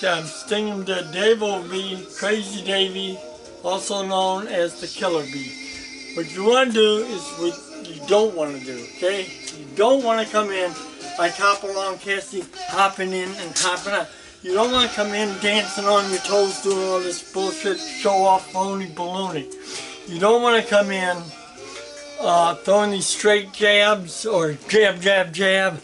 sting him to Dave Bee, Crazy Davy, also known as the Killer Bee. What you want to do is what you don't want to do, okay? You don't want to come in like hop along Cassie, hopping in and hopping out. You don't want to come in dancing on your toes, doing all this bullshit, show off, phony baloney. You don't want to come in throwing these straight jabs or jab, jab, jab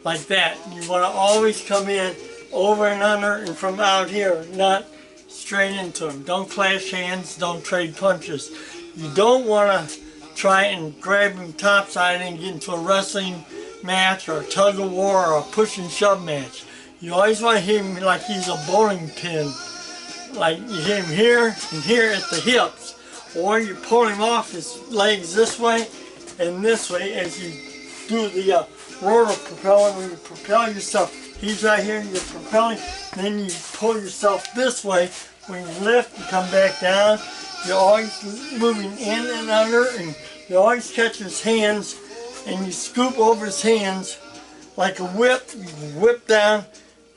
like that. You want to always come in over and under and from out here, not straight into them. Don't clash hands, don't trade punches. You don't want to try and grab him topside and get into a wrestling match or a tug of war or a push and shove match. You always want to hit him like he's a bowling pin. Like you hit him here and here at the hips. Or you pull him off his legs this way and this way as you do the rotor propelling. When you propel yourself, he's right here, you're propelling, then you pull yourself this way. When you lift and come back down, you're always moving in and under, and you always catch his hands, and you scoop over his hands like a whip. You whip down,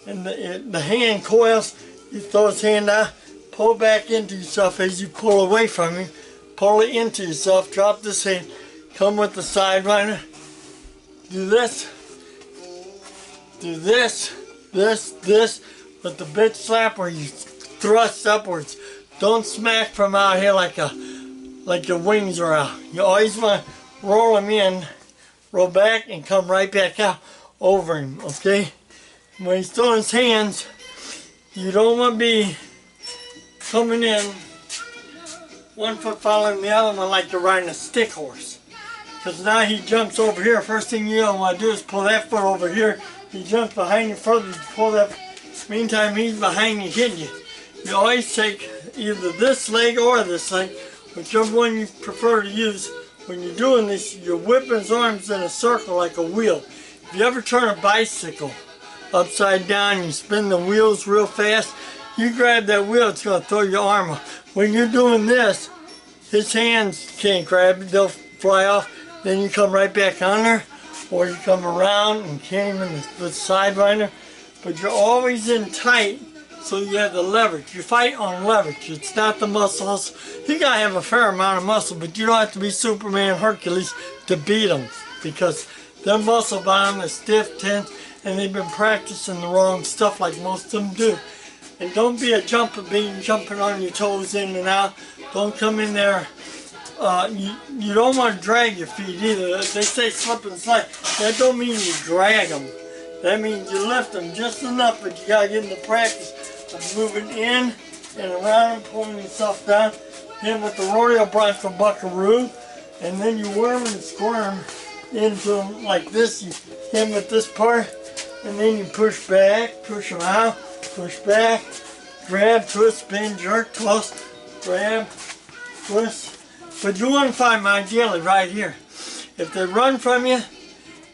and the hand coils, you throw his hand out, pull back into yourself as you pull away from him, pull it into yourself, drop this hand, come with the side runner, do this, this, with the bitch slap where you thrust upwards. Don't smack from out here like your wings are out. You always want to roll him in, roll back, and come right back out over him, okay? When he's throwing his hands, you don't want to be coming in one foot following the other one like you're riding a stick horse. Because now he jumps over here. First thing you don't want to do is pull that foot over here. He jumps behind you further, you pull that. Meantime, he's behind you, hitting you. You always take either this leg or this leg, whichever one you prefer to use. When you're doing this, you're whipping his arms in a circle like a wheel. If you ever turn a bicycle upside down, you spin the wheels real fast, you grab that wheel, it's going to throw your arm off. When you're doing this, his hands can't grab it, they'll fly off. Then you come right back on there, or you come around and hit him in the side rider. But you're always in tight, so you have the leverage. You fight on leverage. It's not the muscles. You gotta have a fair amount of muscle, but you don't have to be Superman Hercules to beat them, because their muscle bound is stiff, tense, and they've been practicing the wrong stuff like most of them do. And don't be a jumper bean, jumping on your toes in and out. Don't come in there. You don't want to drag your feet either. They say slip and slide. That don't mean you drag them. That means you lift them just enough, but you gotta get in the practice of moving in and around and pulling yourself down. Hit with the rodeo bronco buckaroo, and then you worm and squirm into them like this. You hit with this part, and then you push back, push them out, push back, grab, twist, spin, jerk, twist, grab, twist. But you want to find them ideally right here. If they run from you,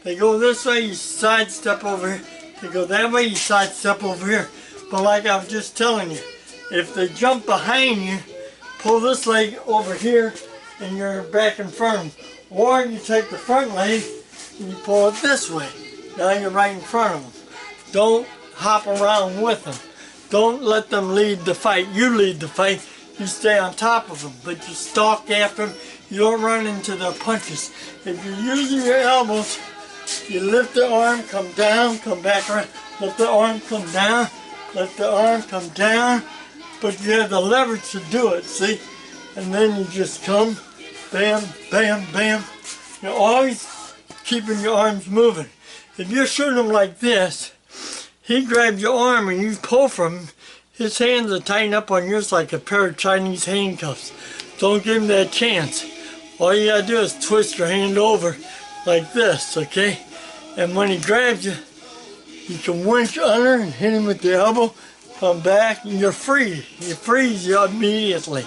they go this way, you sidestep over here. They go that way, you sidestep over here. But like I was just telling you, if they jump behind you, pull this leg over here and you're back in front of them. Or you take the front leg and you pull it this way. Now you're right in front of them. Don't hop around with them. Don't let them lead the fight. You lead the fight. You stay on top of them, but you stalk after them. You don't run into their punches. If you're using your elbows, you lift the arm, come down, come back around. Lift the arm, come down. Lift the arm, come down. But you have the leverage to do it, see? And then you just come, bam, bam, bam. You're always keeping your arms moving. If you're shooting him like this, he grabs your arm and you pull from him. His hands are tightened up on yours like a pair of Chinese handcuffs. Don't give him that chance. All you gotta do is twist your hand over like this, okay? And when he grabs you, you can winch under and hit him with the elbow, come back, and you're free. He frees you immediately.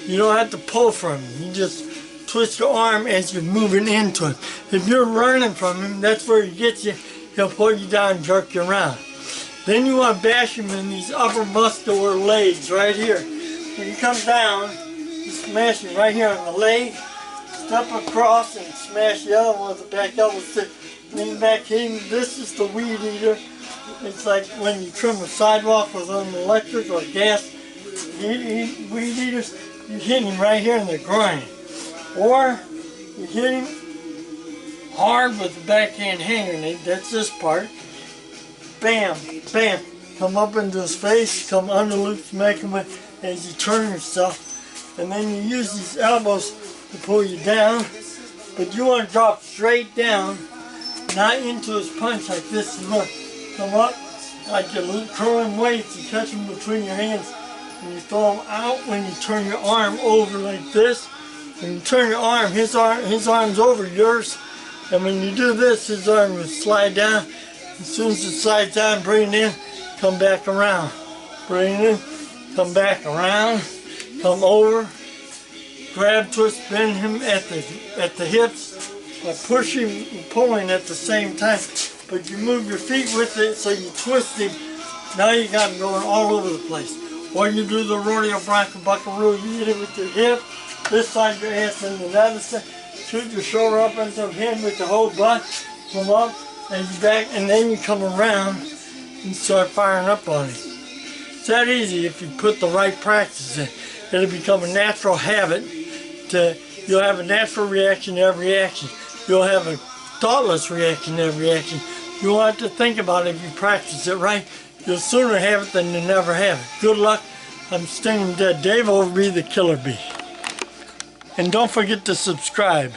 You don't have to pull from him. You just twist your arm as you're moving into him. If you're running from him, that's where he gets you. He'll pull you down and jerk you around. Then you want to bash him in these upper muscular legs right here. When you come down, you smash him right here on the leg, step across and smash the other one with the back elbow stick. Lean back, hit him. This is the weed eater. It's like when you trim a sidewalk with an electric or gas weed eaters, you hit him right here in the groin. Or you hit him hard with the backhand hand grenade, that's this part. Bam, bam, come up into his face, come under loop, smack him as you turn yourself. And then you use these elbows to pull you down, but you want to drop straight down, not into his punch like this. You want to come up like you're curling weights, you catch them between your hands, and you throw them out when you turn your arm over like this. When you turn your arm, his arm's over yours, and when you do this, his arm will slide down. As soon as it slides down, bring it in, come back around. Bring it in, come back around, come over, grab, twist, bend him at the hips by pushing and pulling at the same time. But you move your feet with it, so you twist him. Now you got him going all over the place. Or you do the rodeo bronco buckaroo. You hit it with your hip, this side your ass, and the other side. Shoot your shoulder up into him with the whole butt. Come up, and you back, and then you come around and start firing up on him. It's that easy if you put the right practice in. It'll become a natural habit. You'll have a natural reaction to every action. You'll have a thoughtless reaction to every action. You won't have to think about it if you practice it right. You'll sooner have it than you never have it. Good luck. I'm Stinging Dead Dave, over be the Killer Bee. And don't forget to subscribe.